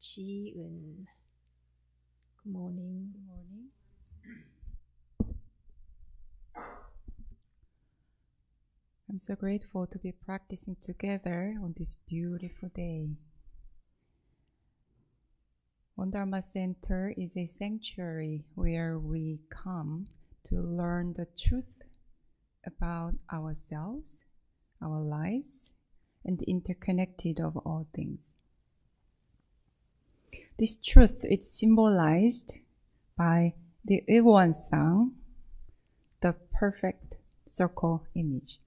Jieun. Good morning. Good morning. I'm so grateful to be practicing together on this beautiful day. Dharma Center is a sanctuary where we come to learn the truth about ourselves, our lives, and the interconnected of all things. This truth is symbolized by the Ilwansang, the perfect circle image.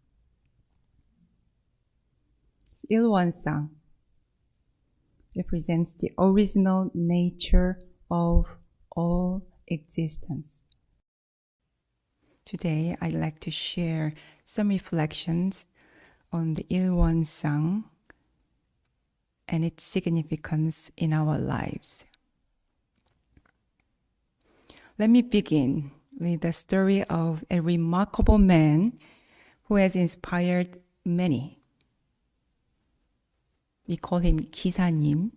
Ilwansang represents the original nature of all existence. Today, I'd like to share some reflections on the Ilwansang and its significance in our lives. Let me begin with the story of a remarkable man who has inspired many. We call him 기사님.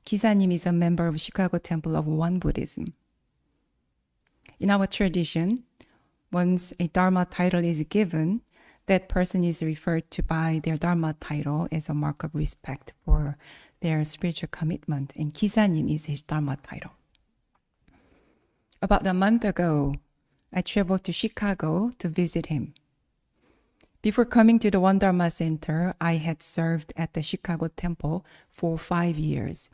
기사님 is a member of Chicago Temple of One Buddhism. In our tradition, once a Dharma title is given, that person is referred to by their Dharma title as a mark of respect for their spiritual commitment, and 기사님 is his Dharma title. About a month ago, I traveled to Chicago to visit him. Before coming to the One Dharma Center, I had served at the Chicago Temple for 5 years.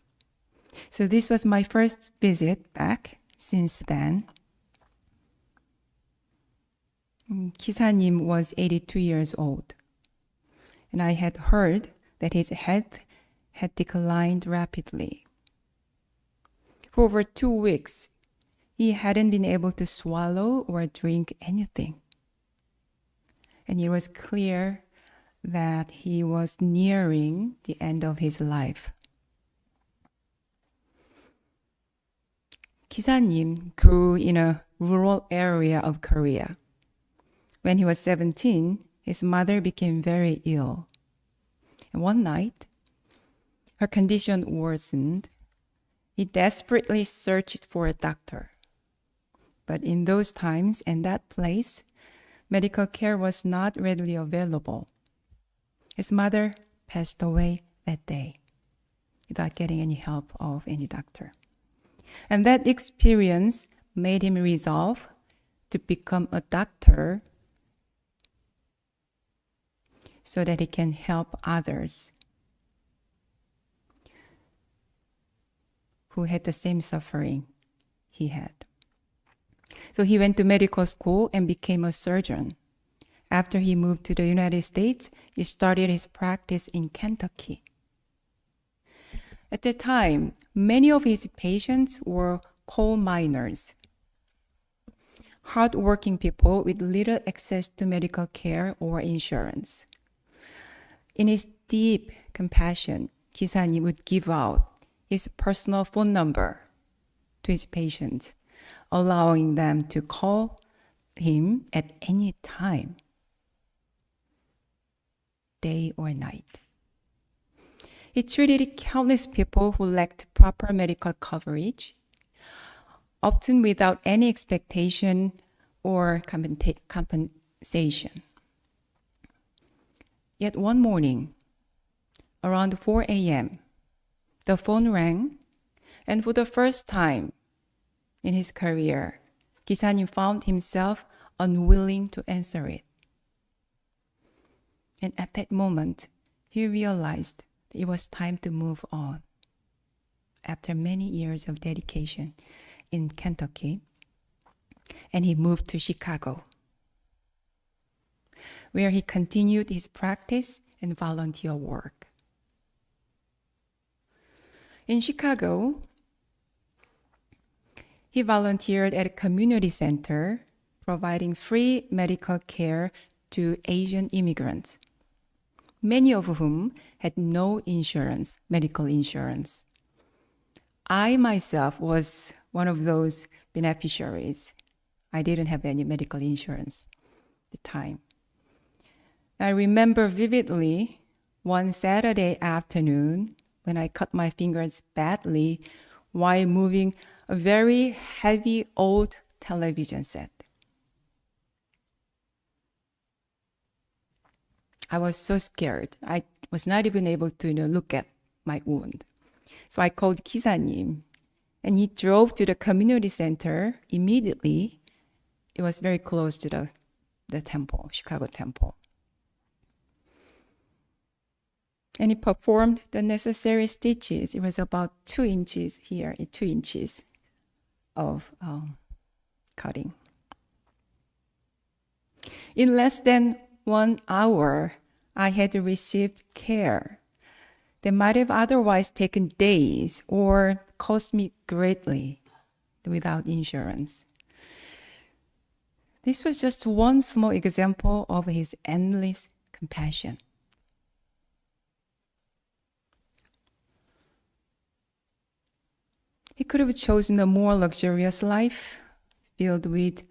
So this was my first visit back since then. 기사님 was 82 years old, and I had heard that his health had declined rapidly. For over 2 weeks, he hadn't been able to swallow or drink anything. And it was clear that he was nearing the end of his life. 기사님 grew in a rural area of Korea. When he was 17, his mother became very ill. And one night, her condition worsened. He desperately searched for a doctor. But in those times and that place, medical care was not readily available. His mother passed away that day without getting any help of any doctor. And that experience made him resolve to become a doctor so that he can help others who had the same suffering he had. So he went to medical school and became a surgeon. After he moved to the United States, he started his practice in Kentucky. At the time, many of his patients were coal miners, hardworking people with little access to medical care or insurance. In his deep compassion, 기사님 would give out his personal phone number to his patients, allowing them to call him at any time, day or night. He treated countless people who lacked proper medical coverage, often without any expectation or compensation. Yet one morning, around 4 a.m., the phone rang, and for the first time in his career, 기사님 found himself unwilling to answer it. And at that moment, he realized that it was time to move on. After many years of dedication in Kentucky, and he moved to Chicago, where he continued his practice and volunteer work. In Chicago, he volunteered at a community center, providing free medical care to Asian immigrants, many of whom had no insurance, medical insurance. I myself was one of those beneficiaries. I didn't have any medical insurance at the time. I remember vividly one Saturday afternoon when I cut my fingers badly while moving a very heavy old television set. I was so scared. I was not even able to look at my wound. So I called 기사님, and he drove to the community center immediately. It was very close to the temple, Chicago temple. And he performed the necessary stitches. It was about 2 inches here, 2 inches of cutting. In less than 1 hour, I had received care that might have otherwise taken days or cost me greatly without insurance. This was just one small example of his endless compassion. He could have chosen a more luxurious life, filled with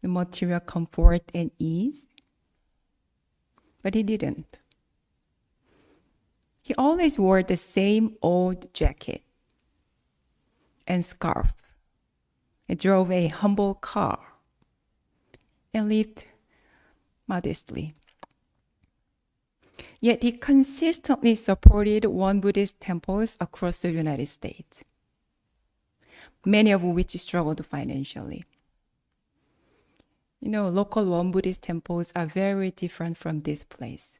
the material comfort and ease, but he didn't. He always wore the same old jacket and scarf, and drove a humble car, and lived modestly. Yet he consistently supported Won Buddhist temples across the United States, many of which struggled financially. Local Won Buddhist temples are very different from this place.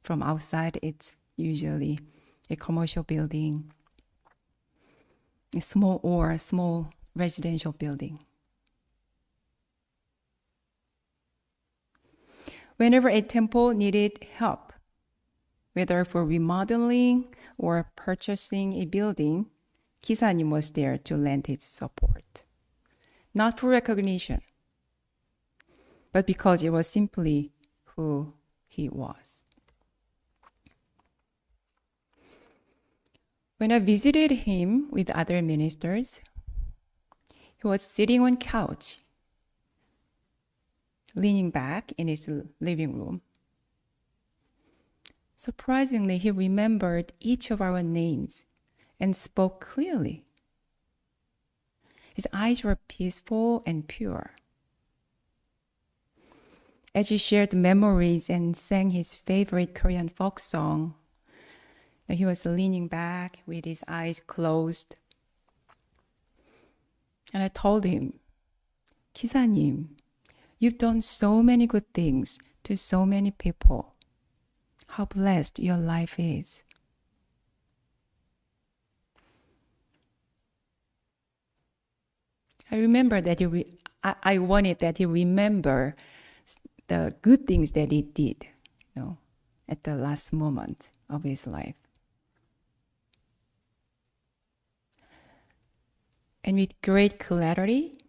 From outside, it's usually a commercial building, a small residential building. Whenever a temple needed help, whether for remodeling or purchasing a building, 기사님 was there to lend his support. Not for recognition, but because it was simply who he was. When I visited him with other ministers, he was sitting on couch, leaning back in his living room. Surprisingly, he remembered each of our names and spoke clearly. His eyes were peaceful and pure. As he shared memories and sang his favorite Korean folk song, he was leaning back with his eyes closed. And I told him, 기사님, you've done so many good things to so many people. How blessed your life is. I remember that I wanted that he remember the good things that he did, at the last moment of his life. And with great clarity,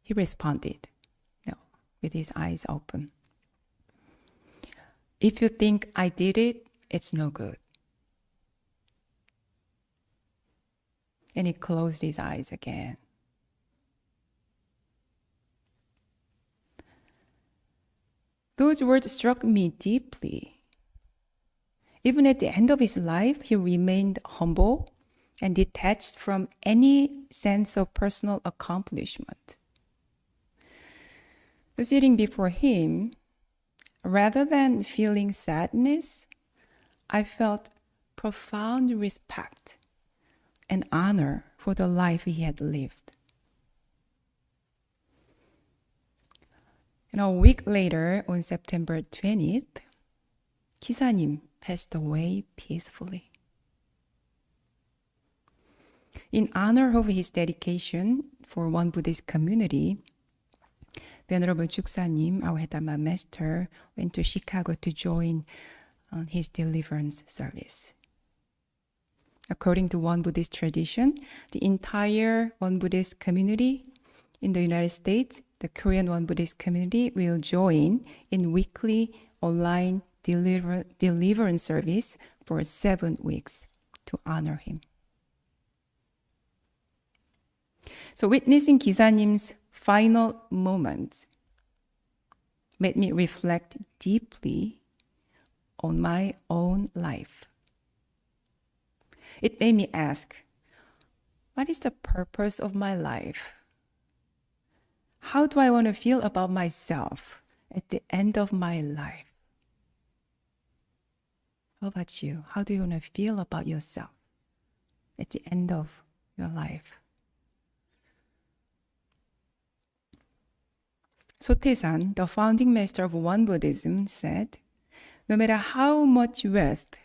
he responded, with his eyes open. If you think I did it, it's no good. And he closed his eyes again. Those words struck me deeply. Even at the end of his life, he remained humble and detached from any sense of personal accomplishment. So sitting before him, rather than feeling sadness, I felt profound respect and honor for the life he had lived. A week later, on September 20th, 기사님 passed away peacefully. In honor of his dedication for Won Buddhist community, Venerable Chuksa님, our Dharma master, went to Chicago to join his deliverance service. According to Won Buddhist tradition, the entire Won Buddhist community in the United States, the Korean Won Buddhist community, will join in weekly online deliverance service for 7 weeks to honor him. So witnessing 기사님's final moments made me reflect deeply on my own life It made me ask, what is the purpose of my life? How do I want to feel about myself at the end of my life? How about you? How do you want to feel about yourself at the end of your life? Sotaesan, the founding master of Won Buddhism, said, no matter how much wealth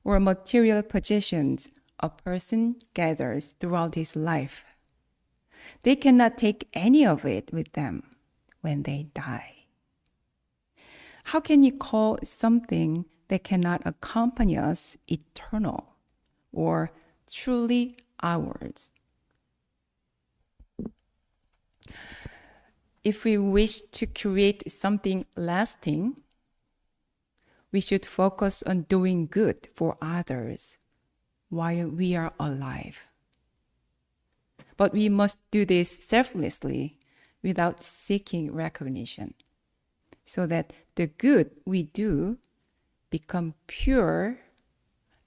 or material possessions a person gathers throughout his life, they cannot take any of it with them when they die. How can you call something that cannot accompany us eternal or truly ours? If we wish to create something lasting, we should focus on doing good for others while we are alive. But we must do this selflessly without seeking recognition, so that the good we do become pure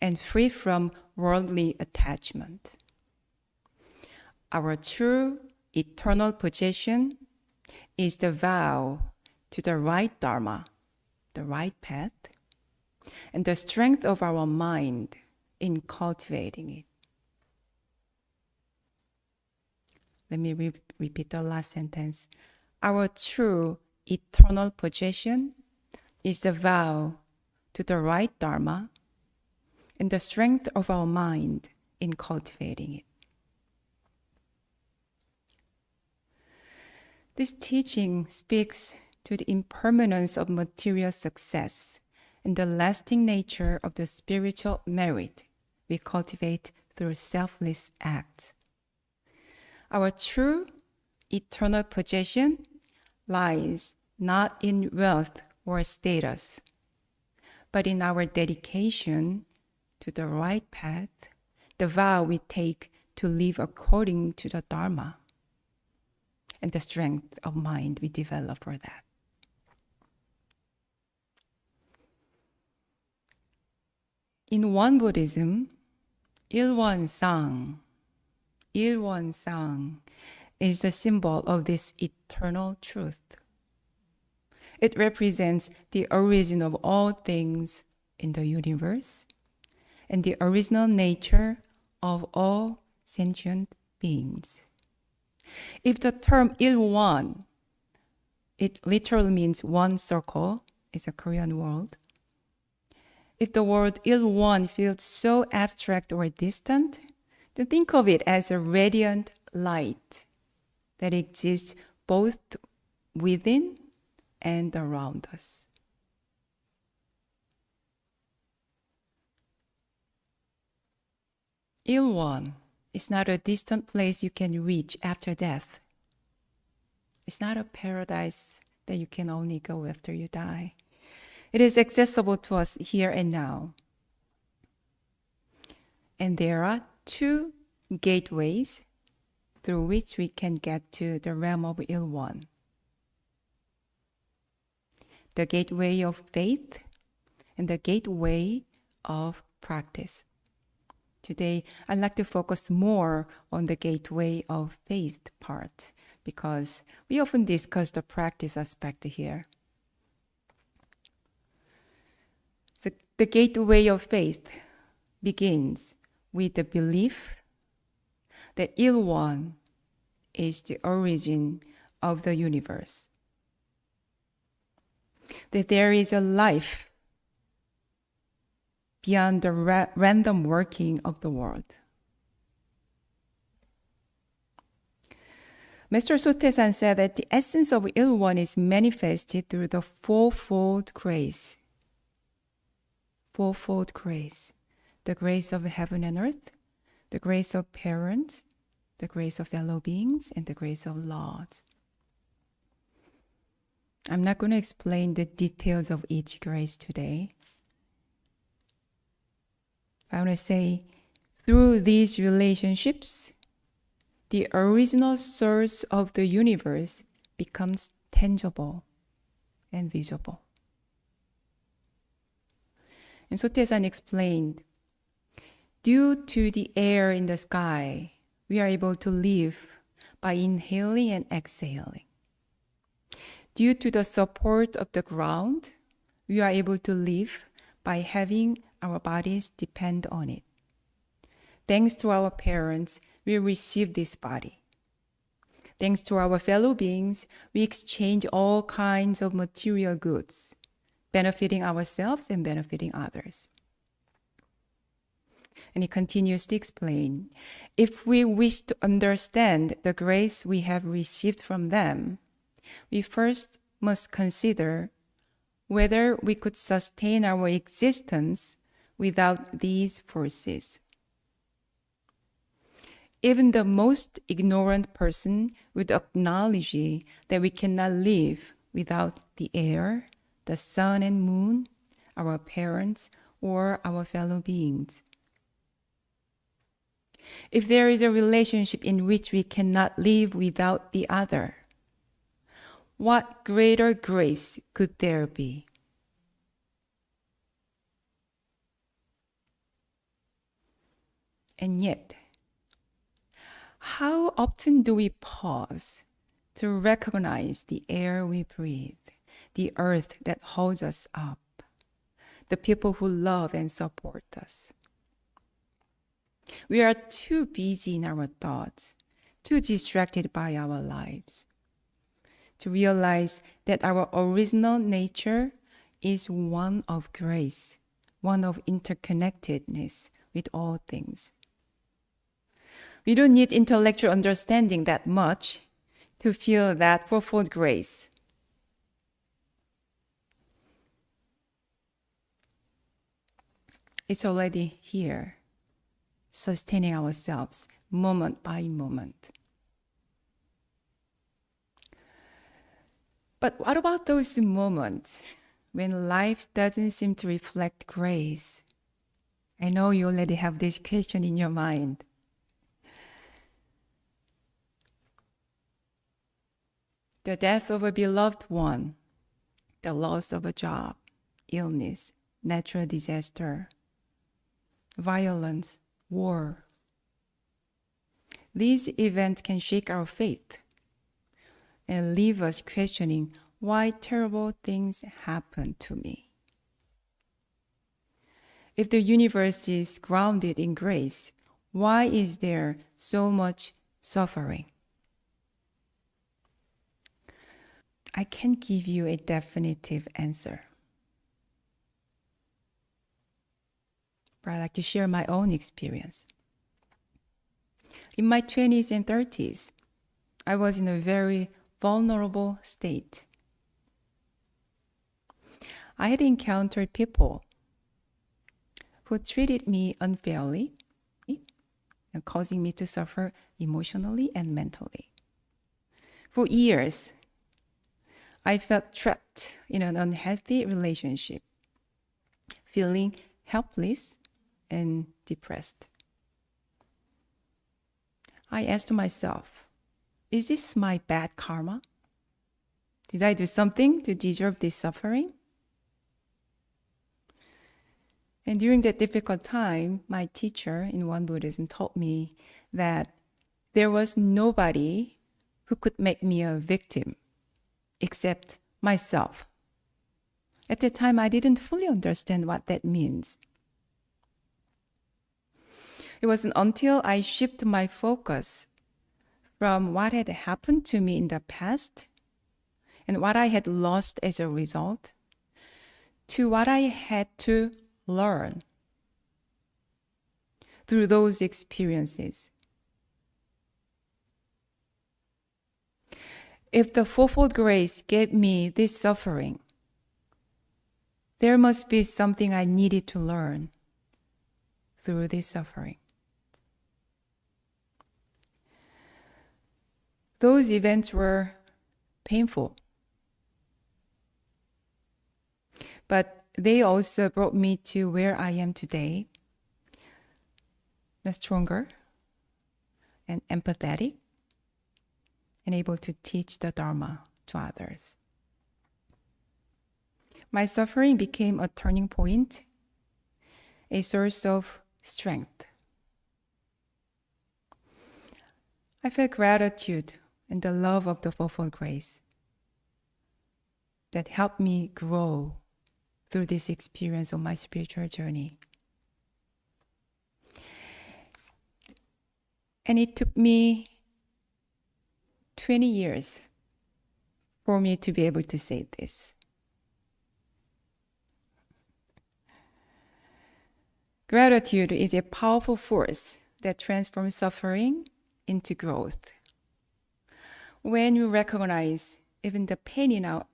and free from worldly attachment. Our true eternal possession is the vow to the right Dharma, the right path, and the strength of our mind in cultivating it. Let me repeat the last sentence. Our true eternal possession is the vow to the right Dharma and the strength of our mind in cultivating it. This teaching speaks to the impermanence of material success and the lasting nature of the spiritual merit we cultivate through selfless acts. Our true eternal possession lies not in wealth or status, but in our dedication to the right path, the vow we take to live according to the Dharma, and the strength of mind we develop for that. In Won Buddhism, Ilwon Sang is the symbol of this eternal truth. It represents the origin of all things in the universe and the original nature of all sentient beings. If the term Ilwon, it literally means one circle, it's a Korean word. If the word Ilwon feels so abstract or distant, then think of it as a radiant light that exists both within and around us. Ilwon is not a distant place you can reach after death. It's not a paradise that you can only go after you die. It is accessible to us here and now. And there are two gateways through which we can get to the realm of Ilwon. The gateway of faith and the gateway of practice. Today, I'd like to focus more on the gateway of faith part because we often discuss the practice aspect here. The gateway of faith begins with the belief that Ilwon is the origin of the universe, that there is a life beyond the random working of the world. Master Sotaesan said that the essence of Ilwon is manifested through the fourfold grace. Fourfold grace. The grace of heaven and earth, the grace of parents, the grace of fellow beings, and the grace of Lord. I'm not going to explain the details of each grace today. I want to say, through these relationships, the original source of the universe becomes tangible and visible. And Sotaesan explained, Due to the air in the sky, we are able to live by inhaling and exhaling. Due to the support of the ground, we are able to live by having our bodies depend on it. Thanks to our parents, we receive this body. Thanks to our fellow beings, we exchange all kinds of material goods, benefiting ourselves and benefiting others. And he continues to explain, if we wish to understand the grace we have received from them, we first must consider whether we could sustain our existence without these forces. Even the most ignorant person would acknowledge that we cannot live without the air, the sun and moon, our parents, or our fellow beings. If there is a relationship in which we cannot live without the other, what greater grace could there be? And yet, how often do we pause to recognize the air we breathe, the earth that holds us up, the people who love and support us? We are too busy in our thoughts, too distracted by our lives, to realize that our original nature is one of grace, one of interconnectedness with all things. We don't need intellectual understanding that much to feel that fourfold grace. It's already here, sustaining ourselves moment by moment. But what about those moments when life doesn't seem to reflect grace? I know you already have this question in your mind. The death of a beloved one, the loss of a job, illness, natural disaster, violence, war. These events can shake our faith and leave us questioning why terrible things happen to me. If the universe is grounded in grace, why is there so much suffering? I can't give you a definitive answer, but I'd like to share my own experience. In my 20s and 30s, I was in a very vulnerable state. I had encountered people who treated me unfairly, causing me to suffer emotionally and mentally. For years, I felt trapped in an unhealthy relationship, feeling helpless and depressed. I asked myself, is this my bad karma? Did I do something to deserve this suffering? And during that difficult time, my teacher in Won Buddhism told me that there was nobody who could make me a victim except myself. At the time, I didn't fully understand what that means. It wasn't until I shifted my focus from what had happened to me in the past and what I had lost as a result to what I had to learn through those experiences. If the fourfold grace gave me this suffering, there must be something I needed to learn through this suffering. Those events were painful, but they also brought me to where I am today, stronger and empathetic, and able to teach the Dharma to others. My suffering became a turning point, a source of strength I felt gratitude and the love of the fourfold grace that helped me grow through this experience of my spiritual journey. And it took me 20 years for me to be able to say this. Gratitude is a powerful force that transforms suffering into growth. When you recognize even the pain in our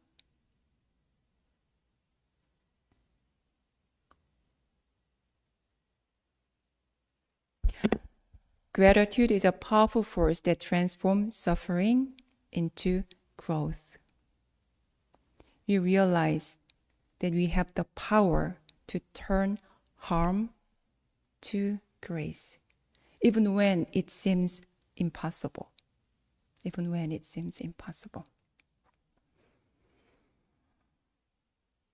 Gratitude is a powerful force that transforms suffering into growth. We realize that we have the power to turn harm to grace, even when it seems impossible. Even when it seems impossible.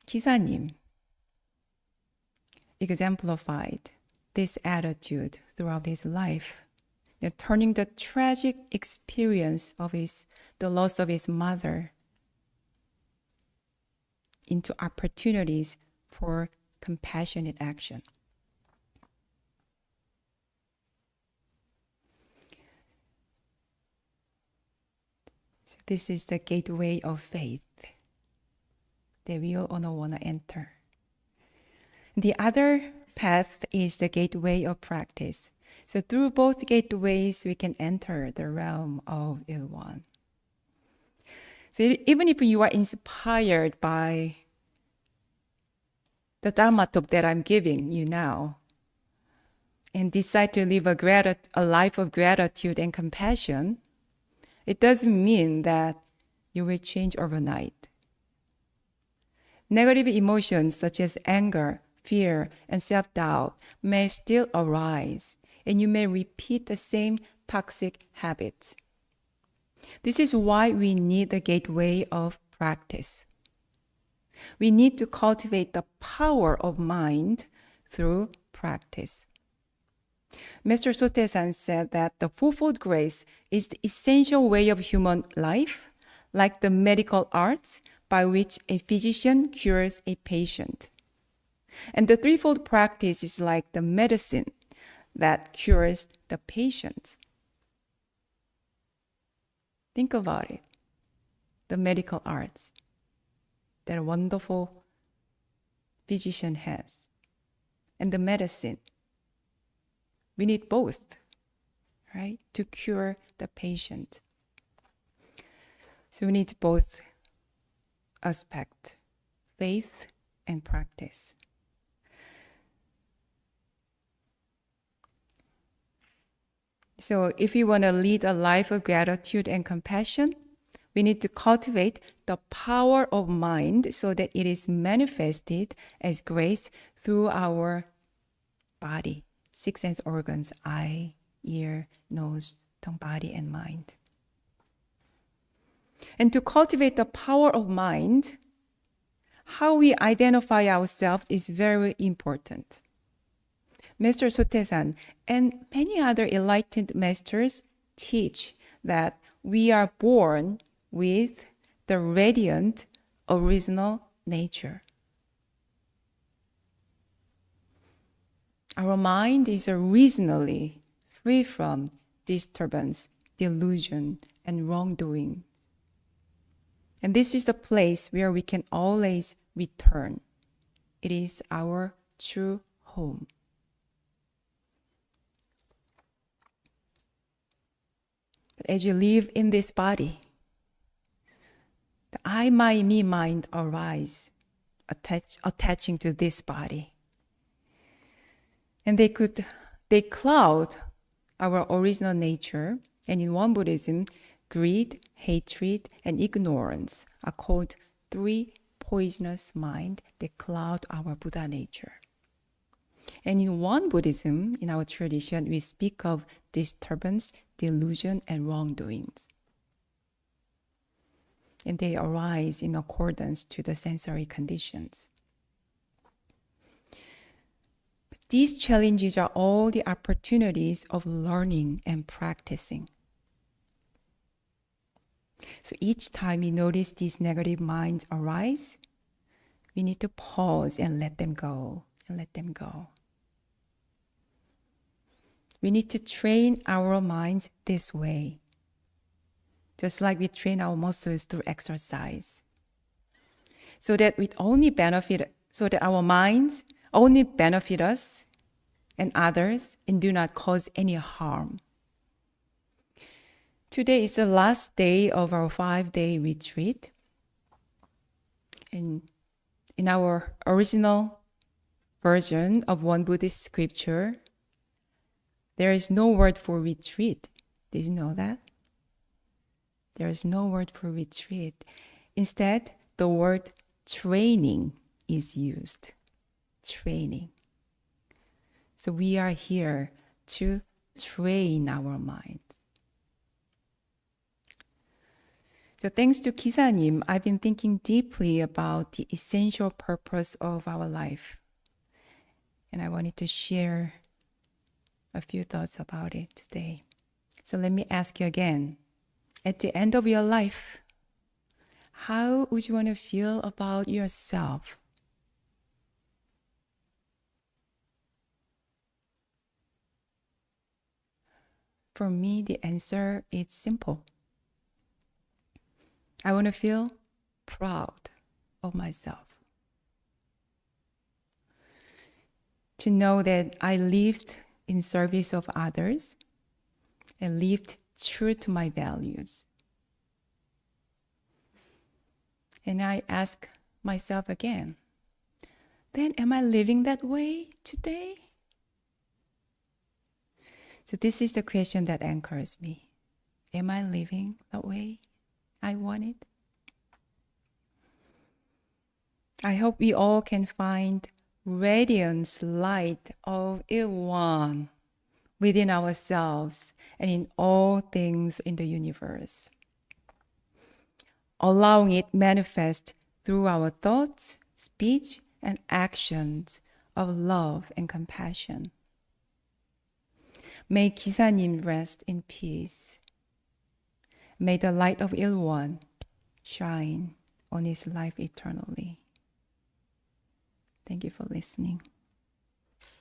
기사님 exemplified this attitude throughout his life, turning the tragic experience of the loss of his mother into opportunities for compassionate action. So this is the gateway of faith that we all want to enter. The other path is the gateway of practice. So through both gateways, we can enter the realm of Ilwan. So even if you are inspired by the Dharma talk that I'm giving you now, and decide to live a life of gratitude and compassion, it doesn't mean that you will change overnight. Negative emotions such as anger, fear, and self-doubt may still arise, and you may repeat the same toxic habits. This is why we need the gateway of practice. We need to cultivate the power of mind through practice. Mr. Sote-san said that the fourfold grace is the essential way of human life, like the medical arts by which a physician cures a patient. And the threefold practice is like the medicine that cures the patient. Think about it. The medical arts that a wonderful physician has. And the medicine. We need both, right, to cure the patient. So we need both aspects, faith and practice. So if we want to lead a life of gratitude and compassion, we need to cultivate the power of mind so that it is manifested as grace through our body, 6 sense organs, eye, ear, nose, tongue, body, and mind. And to cultivate the power of mind, how we identify ourselves is very important. Mr. Sote-san and many other enlightened masters teach that we are born with the radiant original nature. Our mind is originally free from disturbance, delusion, and wrongdoing. And this is the place where we can always return. It is our true home. But as you live in this body, the I, my, me mind arise, attaching to this body. And they cloud our original nature. And in Won Buddhism, greed, hatred, and ignorance are called 3 poisonous minds that cloud our Buddha nature. And in Won Buddhism, in our tradition, we speak of disturbance, delusion, and wrongdoings. And they arise in accordance to the sensory conditions. But these challenges are all the opportunities of learning and practicing. So each time we notice these negative minds arise, we need to pause and let them go, and let them go. We need to train our minds this way, just like we train our muscles through exercise, so that our minds only benefit us and others and do not cause any harm. Today is the last day of our 5-day retreat. And in our original version of one Buddhist scripture, there is no word for retreat. Did you know that? There is no word for retreat. Instead, the word training is used. Training. So we are here to train our mind. So thanks to 기사님, I've been thinking deeply about the essential purpose of our life. And I wanted to share a few thoughts about it today. So let me ask you again. At the end of your life, how would you want to feel about yourself? For me, the answer is simple. I want to feel proud of myself. To know that I lived in service of others and lived true to my values. And I ask myself again, then am I living that way today? So this is the question that anchors me. Am I living the way I want it? I hope we all can find radiance, light of Jieun within ourselves and in all things in the universe, allowing it manifest through our thoughts, speech, and actions of love and compassion. May 기사님 rest in peace. May the light of Jieun shine on his life eternally. Thank you for listening.